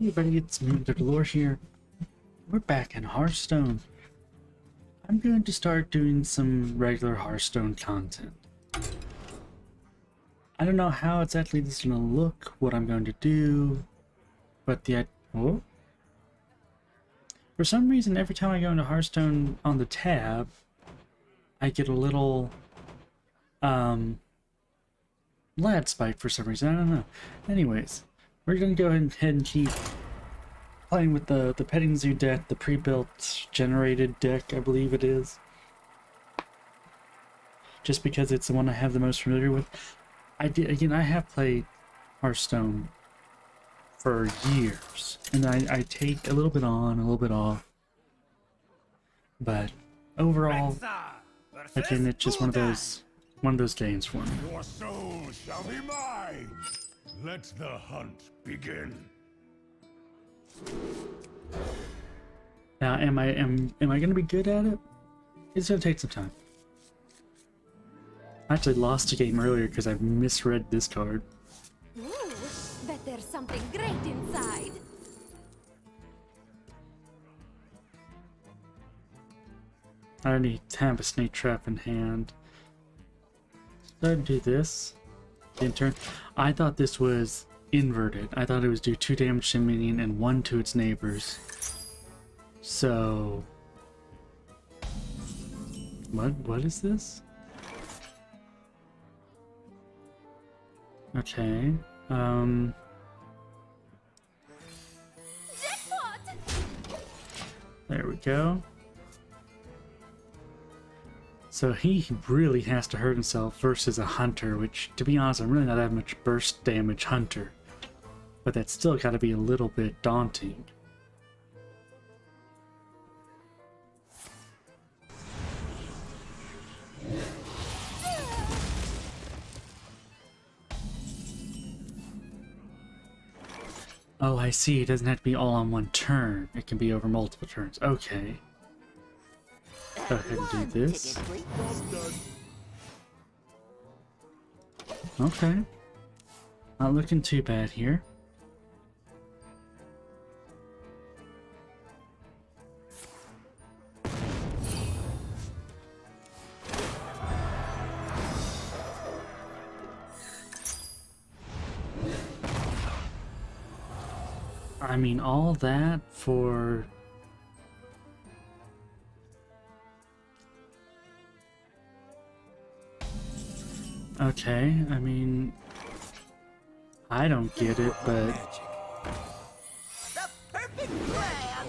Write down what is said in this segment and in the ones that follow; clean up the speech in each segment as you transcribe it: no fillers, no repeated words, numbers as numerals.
Hey everybody, it's Memento Dolor here. We're back in Hearthstone. I'm going to start doing some regular Hearthstone content. I don't know how exactly this is going to look, what I'm going to do, but oh. For some reason, every time I go into Hearthstone on the tab, I get a little lag spike for some reason. I don't know. Anyways, we're going to go ahead and keep playing with the Petting Zoo deck, the pre-built generated deck, I believe it is. Just because it's the one I have the most familiar with. I have played Hearthstone for years, and I take a little bit on, a little bit off. But overall, again, it's just one of those games for me. Your soul shall be mine. Let the hunt begin. Now, am I going to be good at it? It's going to take some time. I actually lost a game earlier because I misread this card. Ooh, bet there's something great inside. I already have a snake trap in hand. So I'd do this. In turn, I thought this was inverted. I thought it was do 2 damage to minion and 1 to its neighbors. So what is this? Okay. Jackpot! There we go. So he really has to hurt himself versus a hunter, which, to be honest, I'm really not that much burst damage hunter. But that's still got to be a little bit daunting. Oh, I see. It doesn't have to be all on one turn. It can be over multiple turns. Okay. Go ahead and do this. Okay. Not looking too bad here. I mean, all that for... Okay, I mean... I don't get it, but... The perfect plan!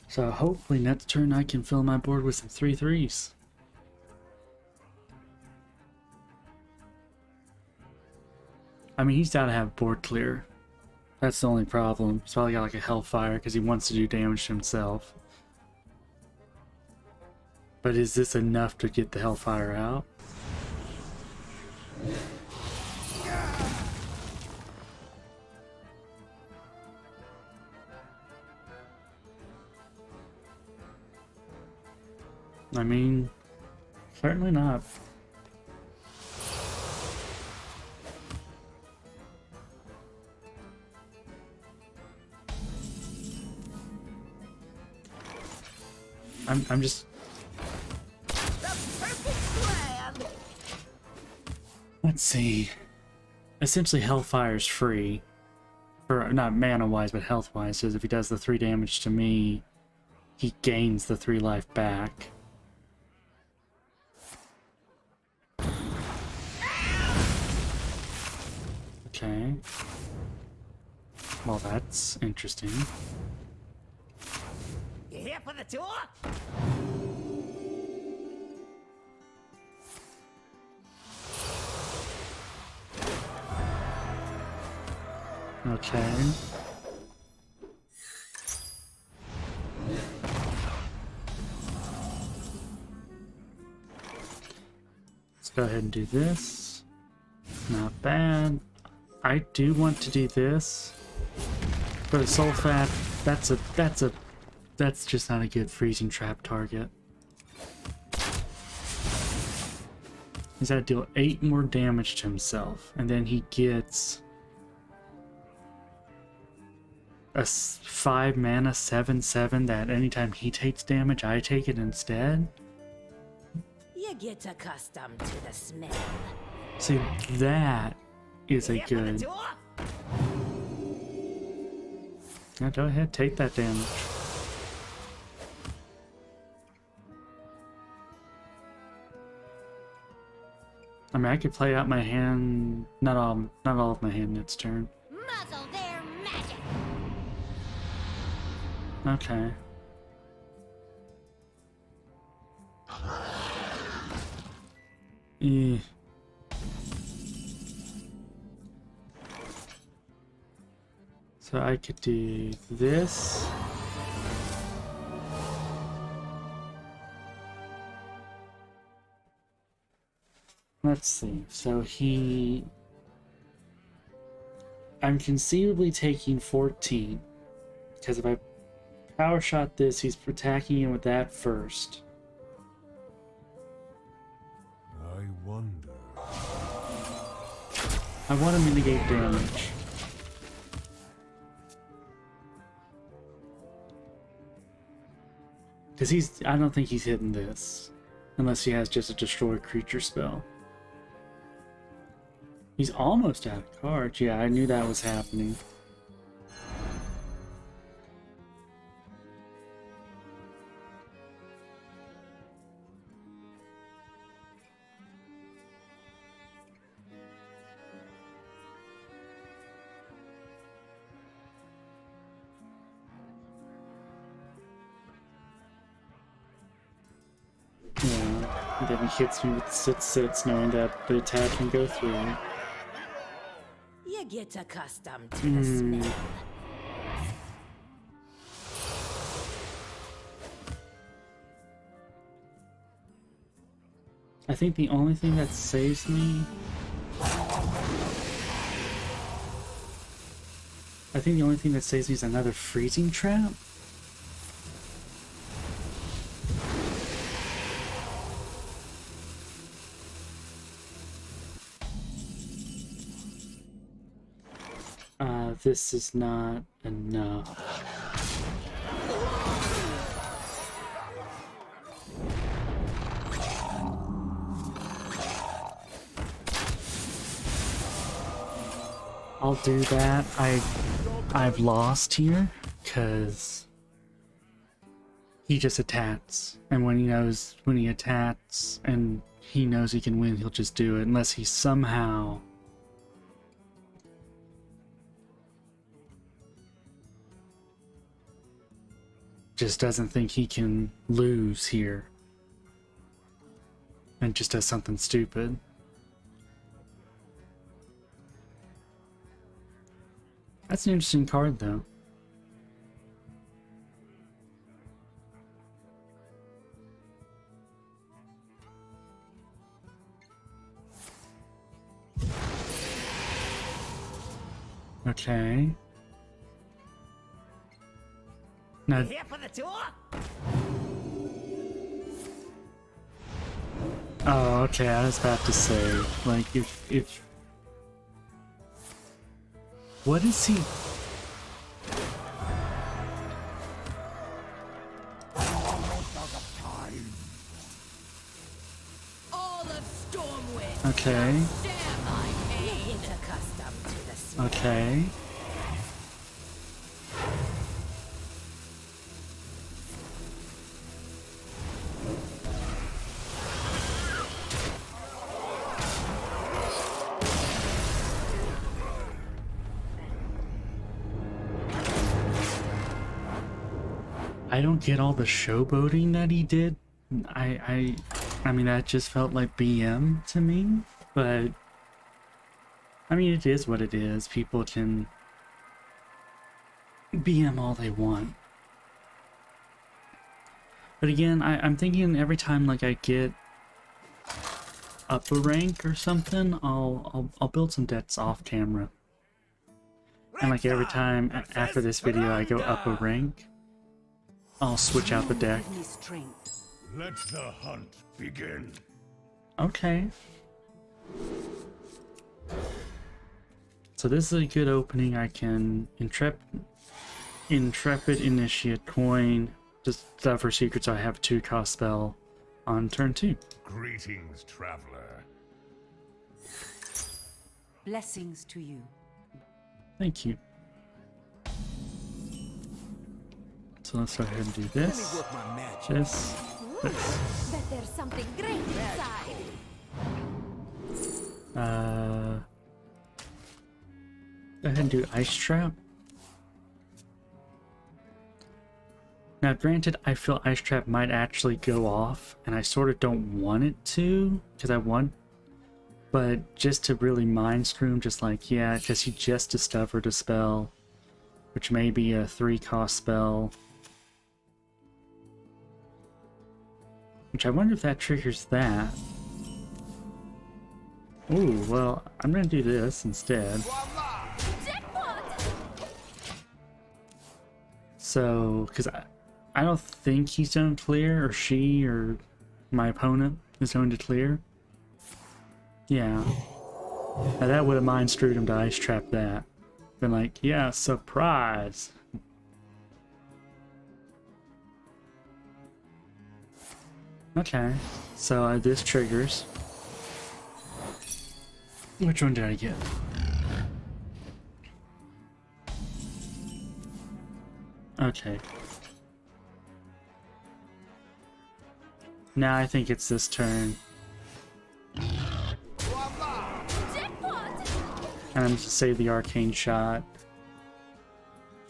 So hopefully next turn I can fill my board with some 3/3s. I mean, he's got to have board clear. That's the only problem. He's probably got like a Hellfire because he wants to do damage to himself. But is this enough to get the Hellfire out? I mean, certainly not. I'm just... The perfect plan! Let's see. Essentially, Hellfire's free. For, not mana-wise, but health-wise. Says if he does the 3 damage to me, he gains the 3 life back. Okay. Well, that's interesting. You here for the tour? Okay. Let's go ahead and do this. Not bad. I do want to do this. For the Sulfat, that's just not a good freezing trap target. He's got to deal 8 more damage to himself, and then he gets 5 mana 7/7 that anytime he takes damage, I take it instead. You get accustomed to the smell. See, that is a Here for the good. tour? Now go ahead, take that damage. I mean, I could play out my hand. Not all of my hand its turn. Muzzle their magic. Okay. Eh. So I could do this. Let's see. So I'm conceivably taking 14. Because if I power shot this, he's attacking him with that first. I wonder. I want to mitigate damage. Because I don't think he's hitting this. Unless he has just a destroy creature spell. He's almost out of cards. Yeah, I knew that was happening. Yeah, and then he hits me with 6/6, knowing that the attack can go through. You get accustomed to the smell. I think the only thing that saves me... I think the only thing that saves me is another freezing trap. This is not enough. I'll do that. I've lost here because he just attacks, and when he attacks and he knows he can win, he'll just do it unless he somehow just doesn't think he can lose here and just does something stupid. That's an interesting card, though. Okay. Now, Here for the tour? oh, okay, I was about to say, like, if... What is he... All of Stormwind. Okay, Damn, I you get accustomed to the smell. okay. I don't get all the showboating that he did. I mean, that just felt like BM to me, but I mean, it is what it is. People can BM all they want. But again, I'm thinking every time like I get up a rank or something, I'll build some decks off camera. And like every time after this video I go up a rank, I'll switch out the deck. Let the hunt begin. Okay. So this is a good opening. I can Intrepid Initiate coin. Just for secrets, I have 2-cost spell on turn 2. Greetings, traveler. Blessings to you. Thank you. So let's go ahead and do this. This. Bet there's something great inside. Go ahead and do Ice Trap. Now, granted, I feel Ice Trap might actually go off, and I sort of don't want it to, because I want, but just to really mind screw him, just like, yeah, because he just discovered a spell, which may be a 3-cost spell. Which I wonder if that triggers that. Ooh, well, I'm gonna do this instead. So, because I don't think he's going to clear, or she, or my opponent is going to clear. Yeah. Now that would have mind screwed him to Ice Trap that. Been like, yeah, surprise! Okay, so this triggers. Which one did I get? Okay. Now I think it's this turn. And I'm going to save the arcane shot.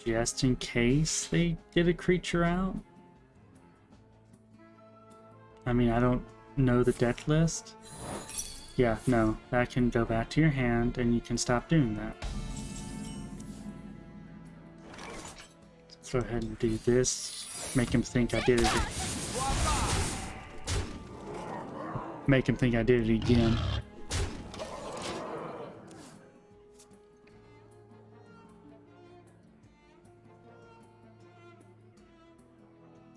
Just in case they get a creature out. I mean, I don't know the deck list. Yeah, no, that can go back to your hand and you can stop doing that. Let's go ahead and do this. Make him think I did it. Make him think I did it again.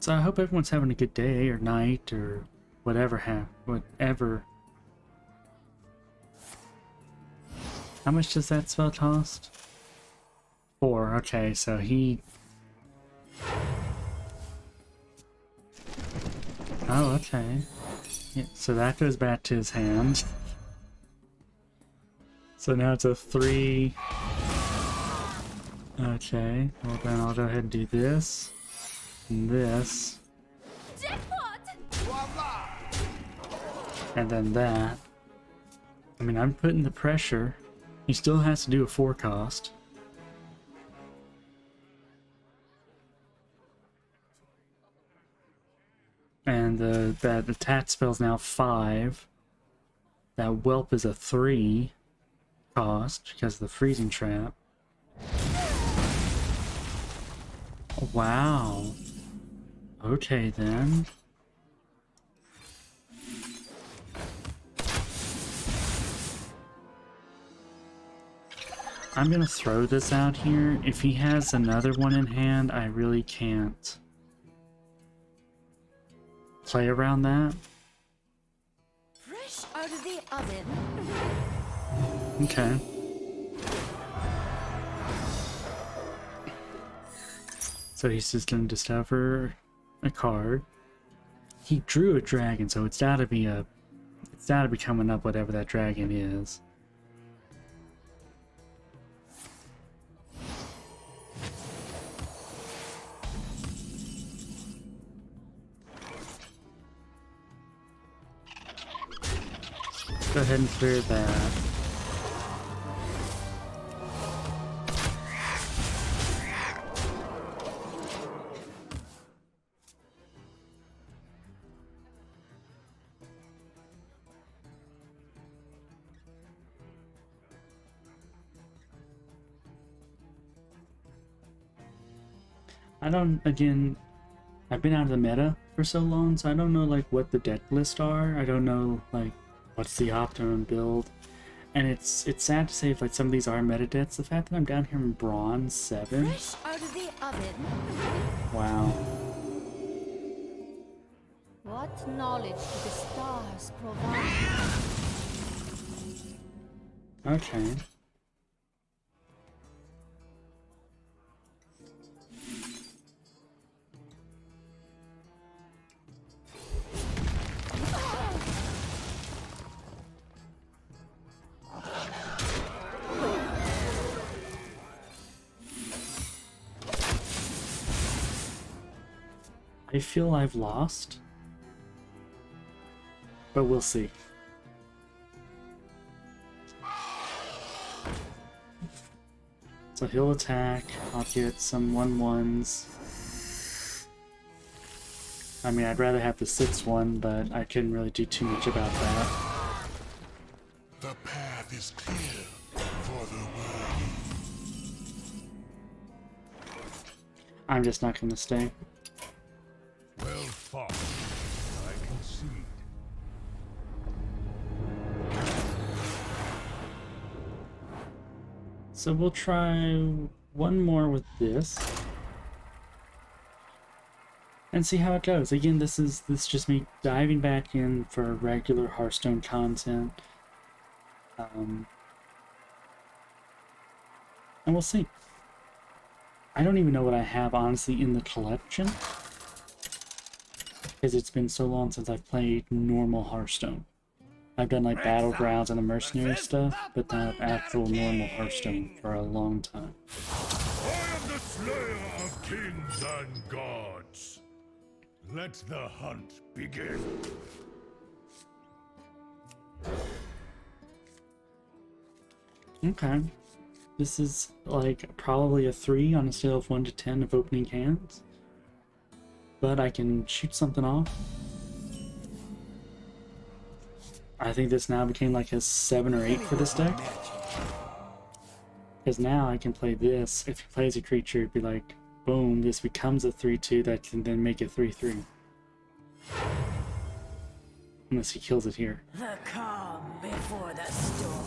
So I hope everyone's having a good day or night or whatever. Whatever. How much does that spell cost? 4. Okay, so he... Oh, okay. Yeah, so that goes back to his hand. So now it's a 3. Okay, well then I'll go ahead and do this. And this. And then that. I mean, I'm putting the pressure. He still has to do a 4-cost. And that attack spell's now 5. That whelp is a 3-cost because of the freezing trap. Wow. Okay then. I'm gonna throw this out here. If he has another one in hand, I really can't play around that. Fresh out of the oven. Okay. So he's just gonna discover a card. He drew a dragon, so it's gotta be coming up whatever that dragon is. Go ahead and clear that. I've been out of the meta for so long, so I don't know like what the deck lists are. I don't know like what's the optimum build. And it's sad to say if like some of these are meta decks. The fact that I'm down here in bronze 7. Fresh out of the oven. Wow. What knowledge do the stars provide? Okay. I feel I've lost, but we'll see. So he'll attack, I'll get some 1/1s. I mean, I'd rather have the 6/1, but I couldn't really do too much about that. The path is clear for the world. I'm just not gonna stay. Well fought, I concede. So we'll try one more with this. And see how it goes. Again, this is just me diving back in for regular Hearthstone content. And we'll see. I don't even know what I have, honestly, in the collection. Because it's been so long since I've played normal Hearthstone. I've done like Battlegrounds and the Mercenary stuff, but not actual normal Hearthstone for a long time. I am the slayer of kings and gods. Let the hunt begin. Okay. This is like probably a 3 on a scale of 1 to 10 of opening hands. But I can shoot something off. I think this now became like a 7 or 8 for this deck. Because now I can play this. If he plays a creature, it'd be like, boom, this becomes a 3/2 that can then make it 3/3. Unless he kills it here. The calm before the storm.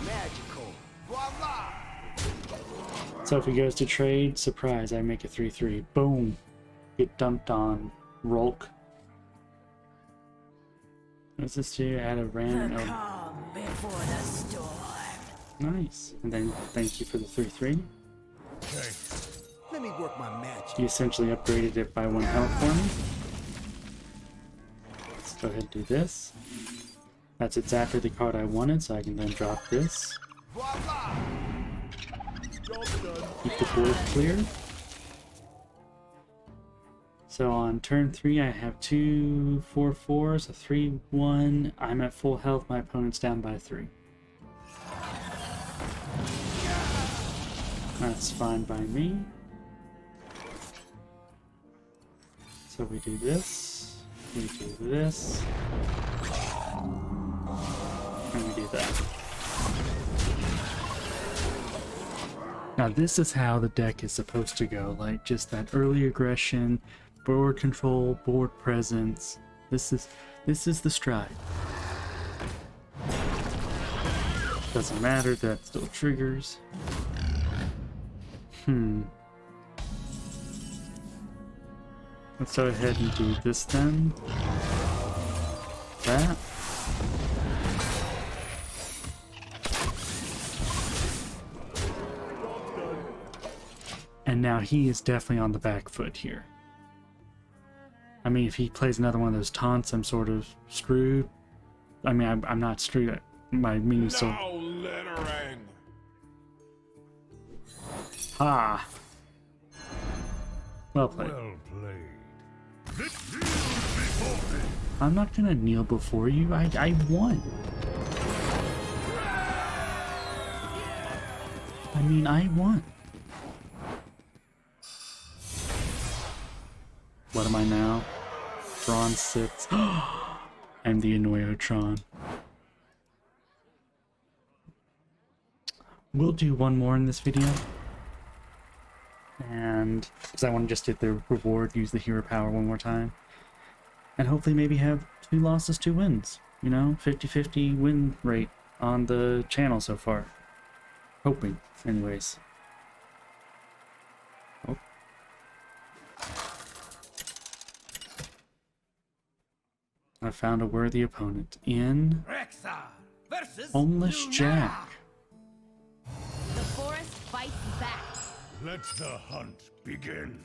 Magical. Voila! So if he goes to trade, surprise, I make a 3/3. Boom. Get dumped on. Rolk. What's this do? Add a random. The calm before the storm. Nice. And then thank you for the 3/3. Okay. Let me work my magic. You essentially upgraded it by 1 health for me. Let's go ahead and do this. That's exactly the card I wanted, so I can then drop this. Voila! Keep the board clear. So on turn 3, I have 2 4/4s, a 3/1. I'm at full health, my opponent's down by 3. That's fine by me. So we do this, we do this, and we do that. Now this is how the deck is supposed to go, like just that early aggression, board control, board presence. This is the stride. Doesn't matter, that still triggers. Let's go ahead and do this then. That. And now he is definitely on the back foot here. I mean, if he plays another one of those taunts, I'm sort of screwed. I mean, I'm not screwed. My meaning so. Now littering. Ha! Well played. Well played. Let kneel before me. I'm not gonna kneel before you. I won. I mean, I won. What am I now? Bronze 6. I'm the Annoyotron. We'll do one more in this video. And because I want to just hit the reward, use the hero power one more time. And hopefully maybe have 2 losses, 2 wins. You know, 50-50 win rate on the channel so far. Hoping, anyways. Oh. I found a worthy opponent in Homeless Jack. The forest fights back. Let the hunt begin.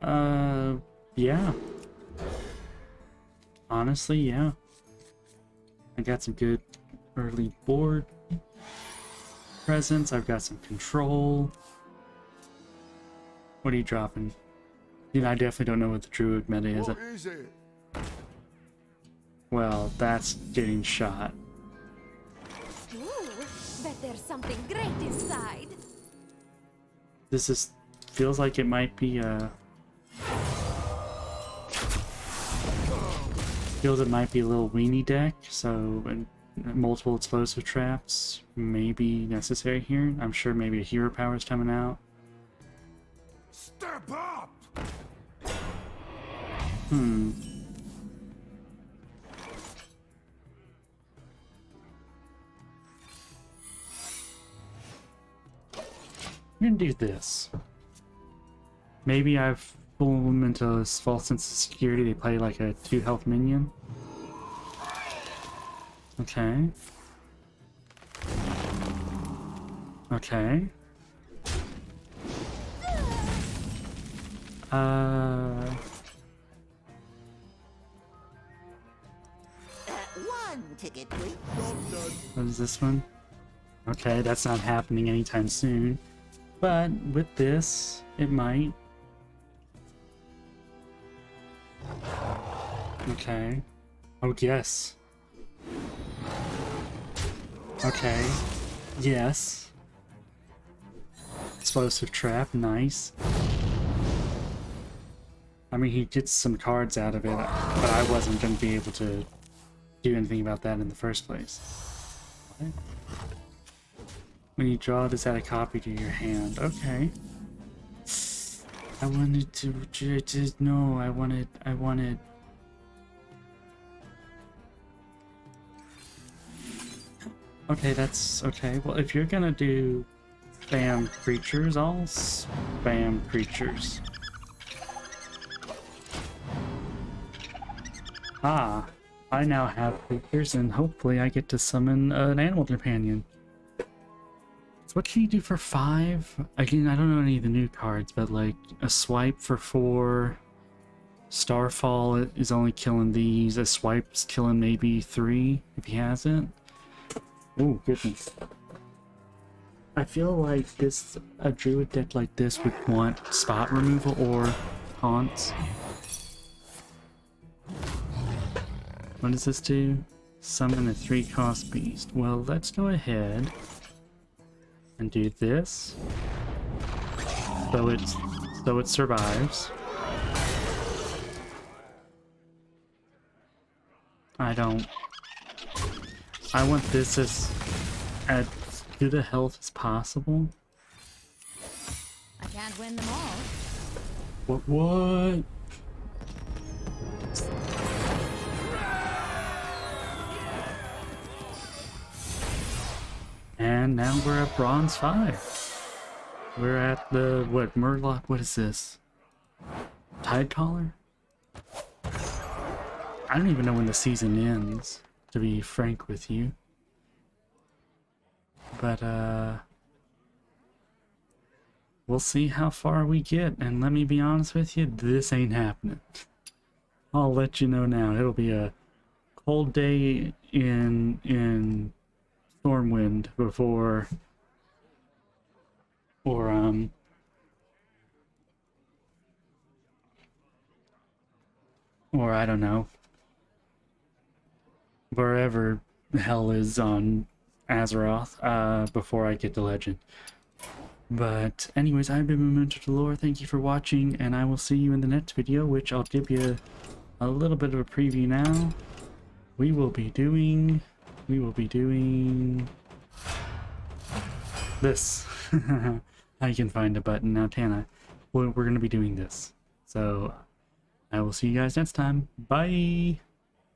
Yeah. Honestly, yeah. I got some good early board. presence. I've got some control. What are you dropping? You know, I definitely don't know what the druid meta is. What is it? Well, that's getting shot. Ooh, bet there's something great inside. This is feels like it might be a little weenie deck, so multiple explosive traps may be necessary here. I'm sure maybe a hero power is coming out. Step up! I'm gonna do this. Maybe I've fooled them into this false sense of security. They play like a 2 health minion. Okay. Okay. One ticket, please. What is this one? Okay, that's not happening anytime soon. But with this, it might. Okay. Oh, yes. Okay. Yes. Explosive trap, nice. I mean, he gets some cards out of it, but I wasn't going to be able to do anything about that in the first place. What? When you draw, does add a copy to your hand? Okay. I wanted to no, I wanted Okay, that's okay. Well, if you're gonna do spam creatures, I'll spam creatures. Ah, I now have creatures, and hopefully I get to summon an animal companion. So what can you do for 5? Again, I don't know any of the new cards, but like a swipe for 4. Starfall is only killing these. A swipe's killing maybe 3 if he has it. Oh goodness. I feel like a druid deck like this would want spot removal or taunts. What does this do? Summon a 3-cost beast. Well, let's go ahead and do this. So it survives. I want this as good a health as possible. I can't win them all. What? And now we're at bronze 5. We're at the, what, Murloc, what is this? Tidecaller? I don't even know when the season ends, to be frank with you. But, we'll see how far we get, and let me be honest with you, this ain't happening. I'll let you know now. It'll be a cold day in Stormwind before, or I don't know, wherever the hell is on Azeroth, before I get to Legend. But anyways, I've been Memento Dolor. Thank you for watching, and I will see you in the next video, which I'll give you a little bit of a preview now. We will be doing this. I can find a button now, Tana. We're going to be doing this. So I will see you guys next time. Bye.